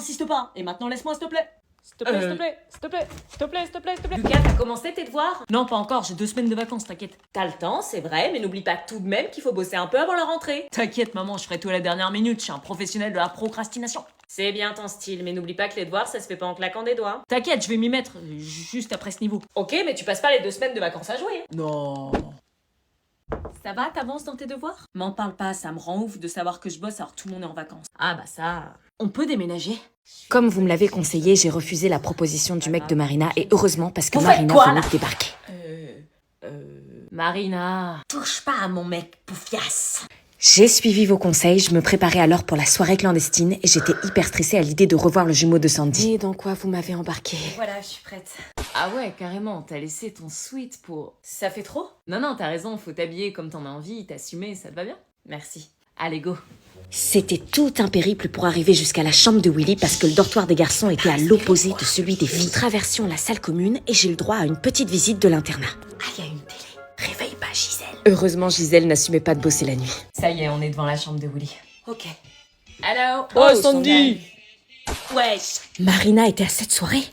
Insiste pas. Et maintenant, laisse-moi, s'il te plaît. S'il te plaît, s'il te plaît, s'il te plaît, s'il te plaît, s'il te plaît, s'il te plaît. Lucas, t'as commencé tes devoirs? Non, pas encore, j'ai 2 semaines de vacances, t'inquiète. T'as le temps, c'est vrai, mais n'oublie pas tout de même qu'il faut bosser un peu avant la rentrée. T'inquiète, maman, je ferai tout à la dernière minute, je suis un professionnel de la procrastination. C'est bien ton style, mais n'oublie pas que les devoirs, ça se fait pas en claquant des doigts. T'inquiète, je vais m'y mettre, juste après ce niveau. Ok, mais tu passes pas les 2 semaines de vacances à jouer. Non. Ça va, t'avances dans tes devoirs? M'en parle pas, ça me rend ouf de savoir que je bosse alors tout le monde est en vacances. Ah bah ça... On peut déménager? Comme vous me l'avez conseillé, j'ai refusé la proposition du mec de Marina et heureusement parce que Vous faites Marina quoi, venait là de débarquer. Marina... Touche pas à mon mec, poufiasse. J'ai suivi vos conseils, je me préparais alors pour la soirée clandestine et j'étais hyper stressée à l'idée de revoir le jumeau de Sandy. Et dans quoi vous m'avez embarqué? Voilà, je suis prête. Ah ouais, carrément, t'as laissé ton sweat pour... Ça fait trop? Non, non, t'as raison, faut t'habiller comme t'en as envie, t'assumer, ça te va bien? Merci. Allez, go. C'était tout un périple pour arriver jusqu'à la chambre de Willy parce que le dortoir des garçons était à l'opposé de celui des filles. Nous traversions la salle commune et j'ai le droit à une petite visite de l'internat. Ah, y a une télé. Réveille pas Gisèle. Heureusement, Gisèle n'assumait pas de bosser la nuit. Ça y est, on est devant la chambre de Willy. Ok. Allô? Oh, Sandy! Wesh. Marina était à cette soirée.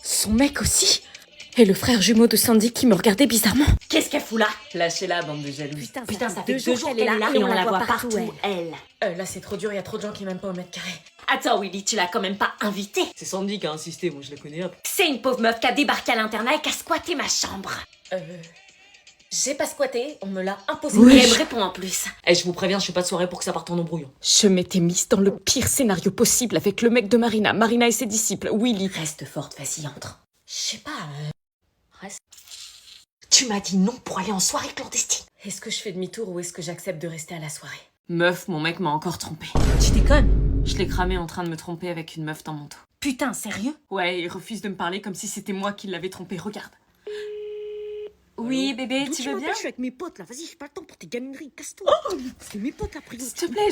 Son mec aussi. Et le frère jumeau de Sandy qui me regardait bizarrement. Qu'est-ce qu'elle fout là? Lâchez-la, bande de jaloux. Putain, ça fait 2 jours qu'elle est là et on la voit partout, elle. Là, c'est trop dur, y a trop de gens qui m'aiment pas au mètre carré. Attends, Willy, tu l'as quand même pas invitée. C'est Sandy qui a insisté, moi je la connais, hop. C'est une pauvre meuf qui a débarqué à l'internat et qui a squatté ma chambre. J'ai pas squatté, on me l'a imposé. Oui. Et elle me répond en plus. Eh, je vous préviens, je fais pas de soirée pour que ça parte en embrouille. Je m'étais mise dans le pire scénario possible avec le mec de Marina, Marina et ses disciples, Willy. Reste forte, vas-y, entre. Je sais pas, Reste. tu m'as dit non pour aller en soirée clandestine. Est-ce que je fais demi-tour ou est-ce que j'accepte de rester à la soirée? Meuf, mon mec m'a encore trompé. Tu déconnes? Je l'ai cramé en train de me tromper avec une meuf dans mon dos. Putain, sérieux? Ouais, il refuse de me parler comme si c'était moi qui l'avais trompé, regarde. Oui, bébé, tu veux bien? Je suis avec mes potes là, vas-y, j'ai pas le temps pour tes gamineries, casse-toi. C'est mes potes là, pris. S'il te plaît,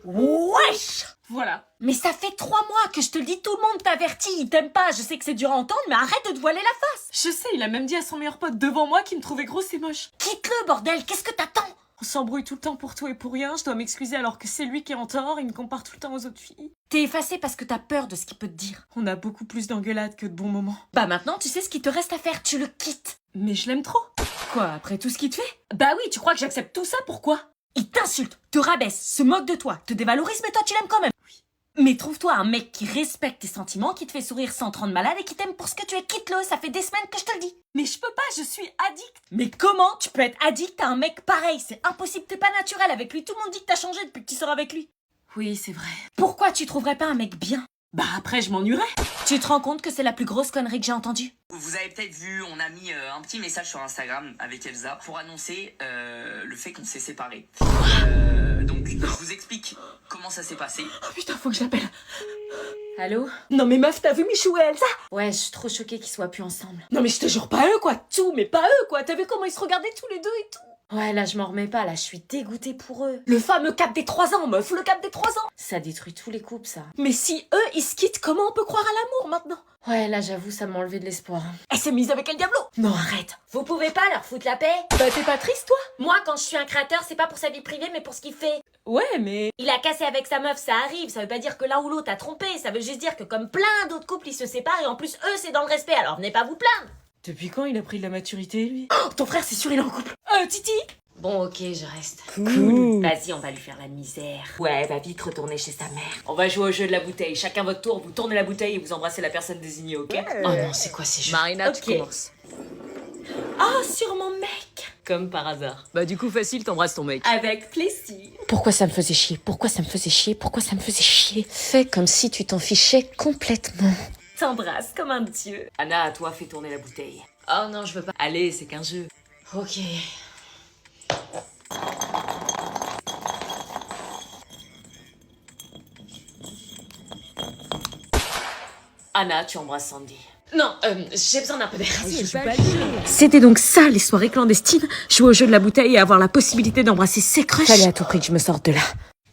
Wesh! Voilà. Mais ça fait 3 mois que je te le dis, tout le monde t'avertit, il t'aime pas, je sais que c'est dur à entendre, mais arrête de te voiler la face! Je sais, il a même dit à son meilleur pote devant moi qu'il me trouvait grosse et moche. Quitte-le, bordel, qu'est-ce que t'attends? On s'embrouille tout le temps pour tout et pour rien, je dois m'excuser alors que c'est lui qui est en tort, il me compare tout le temps aux autres filles. T'es effacé parce que t'as peur de ce qu'il peut te dire. On a beaucoup plus d'engueulades que de bons moments. Bah maintenant, tu sais ce qu'il te reste à faire, tu le quittes. Mais je l'aime trop. Quoi, après tout ce qu'il te fait? Bah oui, tu crois que j'accepte tout ça, pourquoi? Il t'insulte, te rabaisse, se moque de toi, te dévalorise, mais toi tu l'aimes quand même. Oui. Mais trouve-toi un mec qui respecte tes sentiments, qui te fait sourire sans te rendre malade et qui t'aime pour ce que tu es, quitte-le, ça fait des semaines que je te le dis. Mais je peux pas, je suis addict. Mais comment tu peux être addict à un mec pareil? C'est impossible, t'es pas naturel avec lui, tout le monde dit que t'as changé depuis que tu sors avec lui. Oui, c'est vrai. Pourquoi tu trouverais pas un mec bien? Bah après, je m'ennuierais. Tu te rends compte que c'est la plus grosse connerie que j'ai entendue? Vous avez peut-être vu, on a mis un petit message sur Instagram avec Elsa pour annoncer le fait qu'on s'est séparés. Donc, je vous explique comment ça s'est passé. Oh putain, faut que je l'appelle. Allô? Non mais meuf, t'as vu Michou et Elsa? Ouais, je suis trop choquée qu'ils soient plus ensemble. Non mais je te jure, pas eux quoi, tout, mais pas eux quoi. T'as vu comment ils se regardaient tous les deux et tout? Ouais, là je m'en remets pas, là je suis dégoûtée pour eux. Le fameux cap des 3 ans, meuf, le cap des 3 ans. Ça détruit tous les couples, ça. Mais si eux, ils se quittent, comment on peut croire à l'amour maintenant? Ouais, là j'avoue, ça m'a enlevé de l'espoir. Elle s'est mise avec El Diablo. Non, arrête. Vous pouvez pas leur foutre la paix? Bah t'es pas triste toi? Moi, quand je suis un créateur, c'est pas pour sa vie privée, mais pour ce qu'il fait. Ouais, mais... Il a cassé avec sa meuf, ça arrive. Ça veut pas dire que l'un ou l'autre a trompé. Ça veut juste dire que comme plein d'autres couples, ils se séparent et en plus, eux, c'est dans le respect. Alors venez pas vous plaindre. Depuis quand il a pris de la maturité, lui? Oh, ton frère, c'est sûr, il est en couple. Titi? Bon, ok, je reste. Cool. Vas-y, on va lui faire la misère. Ouais, va vite retourner chez sa mère. On va jouer au jeu de la bouteille. Chacun votre tour, vous tournez la bouteille et vous embrassez la personne désignée, ok? Oh non, c'est quoi ces jeux? Marina, Ok. tu commences. Oh, sur mon mec. Comme par hasard. Bah du coup, facile, t'embrasses ton mec. Avec plaisir. Pourquoi ça me faisait chier? Pourquoi ça me faisait chier? Pourquoi ça me faisait chier? Fais comme si tu t'en fichais complètement. T'embrasse comme un dieu. Anna, à toi, fais tourner la bouteille. Oh non, je veux pas. Allez, c'est qu'un jeu. Ok. Anna, tu embrasses Sandy. Non, j'ai besoin d'un peu d'air. C'était donc ça, les soirées clandestines? Jouer au jeu de la bouteille et avoir la possibilité d'embrasser ses crushs? Fallait à tout prix que je me sorte de là.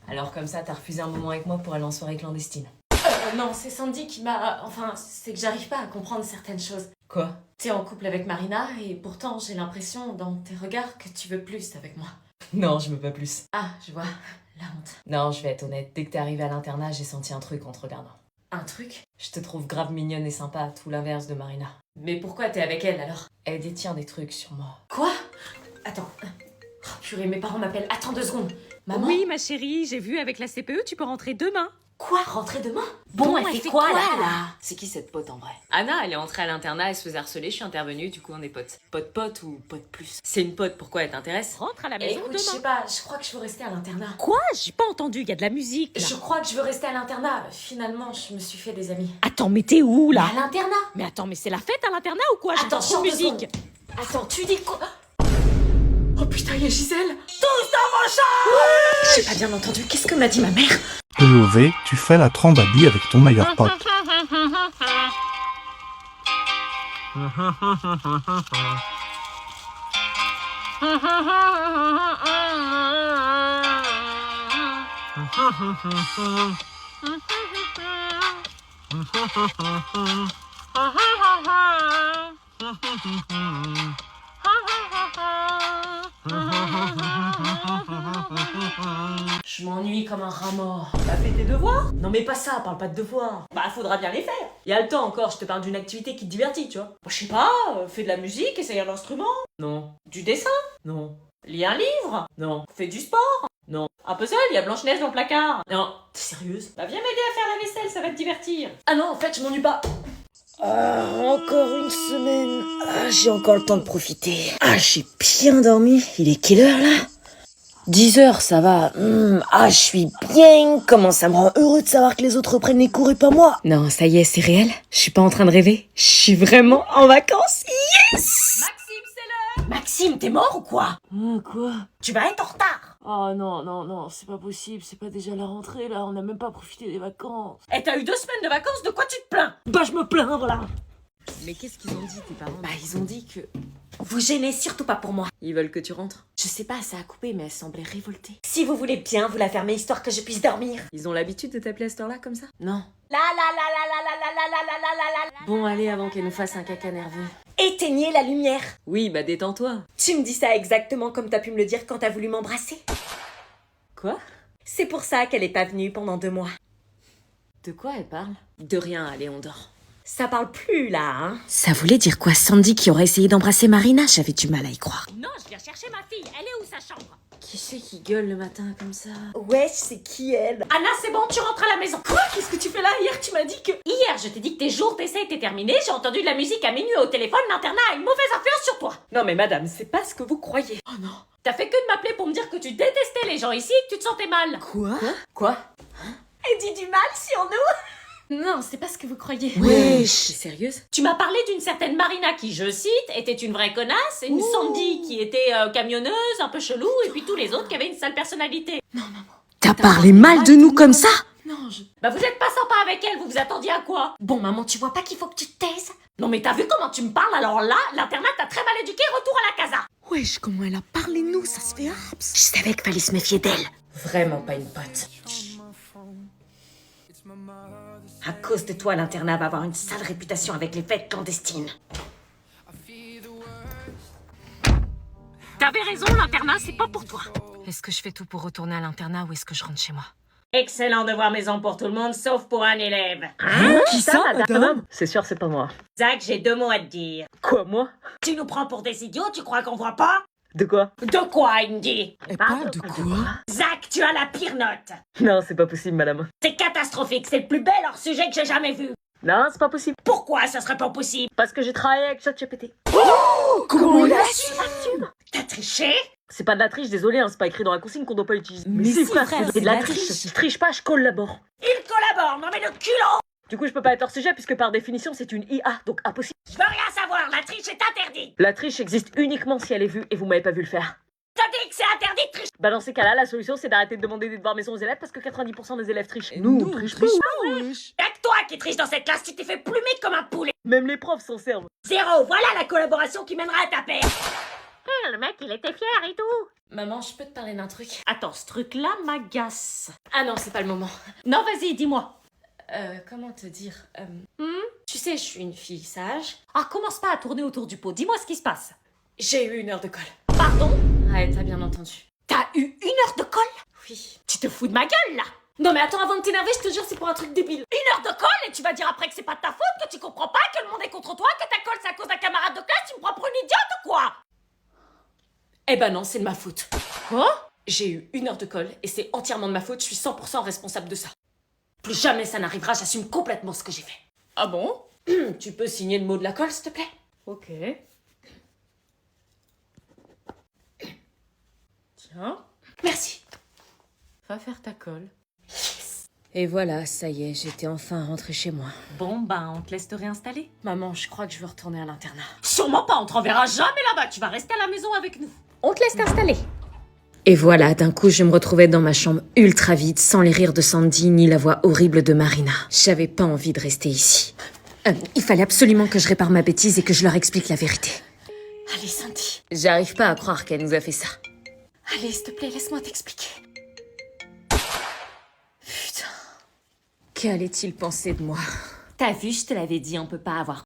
Alors comme ça, t'as refusé un moment avec moi pour aller en soirée clandestine. Non, c'est Sandy qui m'a... Enfin, c'est que j'arrive pas à comprendre certaines choses. Quoi? T'es en couple avec Marina et pourtant j'ai l'impression dans tes regards que tu veux plus avec moi. Non, je veux pas plus. Ah, je vois. La honte. Non, je vais être honnête. Dès que t'es arrivée à l'internat, j'ai senti un truc en te regardant. Un truc? Je te trouve grave mignonne et sympa, tout l'inverse de Marina. Mais pourquoi t'es avec elle alors? Elle détient des trucs sur moi. Quoi? Attends. Oh, purée, mes parents m'appellent. Attends 2 secondes. Maman? Oui, ma chérie, j'ai vu avec la CPE, tu peux rentrer demain. Quoi? Rentrer demain? Bon, elle fait quoi là? C'est qui cette pote en vrai? Anna, elle est entrée à l'internat, elle se faisait harceler, je suis intervenue, du coup on est potes. Pote ou pote plus? C'est une pote, pourquoi elle t'intéresse? Rentre à la maison Écoute, je demain. sais pas, je crois que je veux rester à l'internat. Quoi? J'ai pas entendu, il y a de la musique là. Je crois que je veux rester à l'internat. Finalement, je me suis fait des amis. Attends, mais t'es où là? À l'internat? Mais attends, mais c'est la fête à l'internat ou quoi? J'entends Attends, trop de musique. Attends, tu dis quoi? Oh putain, il y a Gisèle. J'ai pas bien entendu, qu'est-ce que m'a dit ma mère? POV, tu fais la trembadie avec ton meilleur pote. Je m'ennuie comme un rat mort. T'as fait tes devoirs? Non mais pas ça, parle pas de devoirs. Bah faudra bien les faire. Y a le temps encore, je te parle d'une activité qui te divertit, tu vois. Bah, je sais pas, fais de la musique, essaye un instrument. Non. Du dessin? Non. Lis un livre? Non. Fais du sport? Non. Un puzzle, y a Blanche-Neige dans le placard. Non. T'es sérieuse? Bah viens m'aider à faire la vaisselle, ça va te divertir. Ah non, en fait, je m'ennuie pas. Ah, encore une semaine. Ah, j'ai encore le temps de profiter. Ah, j'ai bien dormi. Il est quelle heure là? 10 heures, ça va. Ah, je suis bien. Comment ça me rend heureux de savoir que les autres reprennent les cours et pas moi. Non, ça y est, c'est réel. Je suis pas en train de rêver. Je suis vraiment en vacances. Maxime, c'est l'heure. Maxime, t'es mort ou quoi? Quoi? Tu vas être en retard. Oh non, c'est pas possible, c'est pas déjà la rentrée là, on a même pas profité des vacances. Et t'as eu 2 semaines de vacances, de quoi tu te plains? Bah je me plains, voilà. Mais qu'est-ce qu'ils ont dit tes parents? Bah ils ont dit que... Vous gênez surtout pas pour moi. Ils veulent que tu rentres. Je sais pas, ça a coupé, mais elle semblait révoltée. Si vous voulez bien, vous la fermez histoire que je puisse dormir. Ils ont l'habitude de t'appeler à cette heure-là comme ça? Non. La la la la la la la la la la la la la. Bon allez, avant qu'elle nous fasse un caca nerveux. Éteignez la lumière. Oui, bah détends-toi. Tu me dis ça exactement comme t'as pu me le dire quand t'as voulu m'embrasser. Quoi? C'est pour ça qu'elle est pas venue pendant 2 mois. De quoi elle parle? De rien, allez, on dort. Ça parle plus là, hein? Ça voulait dire quoi, Sandy qui aurait essayé d'embrasser Marina? J'avais du mal à y croire. Non, je viens chercher ma fille. Elle est où sa chambre? Qui c'est qui gueule le matin comme ça? Wesh, c'est qui elle? Anna, c'est bon, tu rentres à la maison. Quoi? Qu'est-ce que tu fais là? Hier, tu m'as dit que... Hier, je t'ai dit que tes jours d'essai étaient terminés. J'ai entendu de la musique à minuit au téléphone. L'internat a une mauvaise influence sur toi. Non mais madame, c'est pas ce que vous croyez. Oh non. T'as fait que de m'appeler pour me dire que tu détestais les gens ici et que tu te sentais mal. Quoi? Quoi? Elle dit du mal sur nous. Non, c'est pas ce que vous croyez. Wesh. T'es sérieuse? Tu m'as parlé d'une certaine Marina qui, je cite, était une vraie connasse, et une Sandy qui était camionneuse, un peu chelou, et puis tous les autres qui avaient une sale personnalité. T'as parlé mal de nous comme ça? Non, je... Bah vous êtes pas sympa avec elle, vous vous attendiez à quoi? Bon maman, tu vois pas qu'il faut que tu te taises? Non mais t'as vu comment tu me parles, alors là, l'internat t'a très mal éduqué, retour à la casa. Wesh, comment elle a parlé de nous, ça se fait abs. Je savais qu'il fallait se méfier d'elle. Vraiment pas une pote. À cause de toi, l'internat va avoir une sale réputation avec les fêtes clandestines. T'avais raison, l'internat, c'est pas pour toi. Est-ce que je fais tout pour retourner à l'internat ou est-ce que je rentre chez moi? Excellent devoir maison pour tout le monde, sauf pour un élève. Qui ça, madame? C'est sûr, c'est pas moi. Zach, j'ai 2 mots à te dire. Quoi, moi? Tu nous prends pour des idiots, tu crois qu'on voit pas? De quoi? De quoi, Indy? Elle parle de quoi? Zach, tu as la pire note. Non, c'est pas possible, madame. C'est catastrophique, c'est le plus bel hors-sujet que j'ai jamais vu. Non, c'est pas possible. Pourquoi ça serait pas possible? Parce que j'ai travaillé avec ChatGPT. Comment il a su? T'as triché? C'est pas de la triche, désolé, hein, c'est pas écrit dans la consigne qu'on doit pas utiliser. Mais si, frère, c'est de la triche. Je triche pas, je collabore. Il collabore, non mais le culot! Du coup, je peux pas être hors sujet puisque par définition, c'est une IA, donc impossible. Je veux rien savoir, la triche est interdite! La triche existe uniquement si elle est vue et vous m'avez pas vu le faire. T'as dit que c'est interdit de tricher! Bah dans ces cas-là, la solution c'est d'arrêter de demander des devoirs maison aux élèves parce que 90% des élèves trichent. Nous, on triche pas. Y'a que toi qui triche dans cette classe, tu t'es fait plumer comme un poulet! Même les profs s'en servent. 0, voilà la collaboration qui mènera à ta paix! Le mec, il était fier et tout! Maman, je peux te parler d'un truc? Attends, ce truc-là m'agace. Ah non, c'est pas le moment. Non, vas-y, dis-moi. Comment te dire? Tu sais, je suis une fille sage. Ah, commence pas à tourner autour du pot, dis-moi ce qui se passe. J'ai eu 1 heure de colle. Pardon? Ouais, t'as bien entendu. T'as eu 1 heure de colle? Oui. Tu te fous de ma gueule, là? Non mais attends, avant de t'énerver, je te jure, c'est pour un truc débile. 1 heure de colle et tu vas dire après que c'est pas de ta faute, que tu comprends pas, que le monde est contre toi, que ta colle c'est à cause d'un camarade de classe, tu me prends pour une idiote ou quoi? Eh ben non, c'est de ma faute. Quoi? J'ai eu 1 heure de colle et c'est entièrement de ma faute, je suis 100% responsable de ça. Plus jamais ça n'arrivera, j'assume complètement ce que j'ai fait. Ah bon? Tu peux signer le mot de la colle, s'il te plaît? Ok. Tiens, Merci. va faire ta colle. Et voilà, ça y est, j'étais enfin rentrée chez moi. Bon, bah, on te laisse te réinstaller. Maman, je crois que je veux retourner à l'internat. Sûrement pas, on te renverra jamais là-bas, tu vas rester à la maison avec nous. On te laisse t'installer. Et voilà, d'un coup, je me retrouvais dans ma chambre ultra vide, sans les rires de Sandy ni la voix horrible de Marina. J'avais pas envie de rester ici. Il fallait absolument que je répare ma bêtise et que je leur explique la vérité. Allez, Sandy. J'arrive pas à croire qu'elle nous a fait ça. Allez, s'il te plaît, laisse-moi t'expliquer. Qu'allait-il penser de moi? T'as vu, je te l'avais dit, on peut pas avoir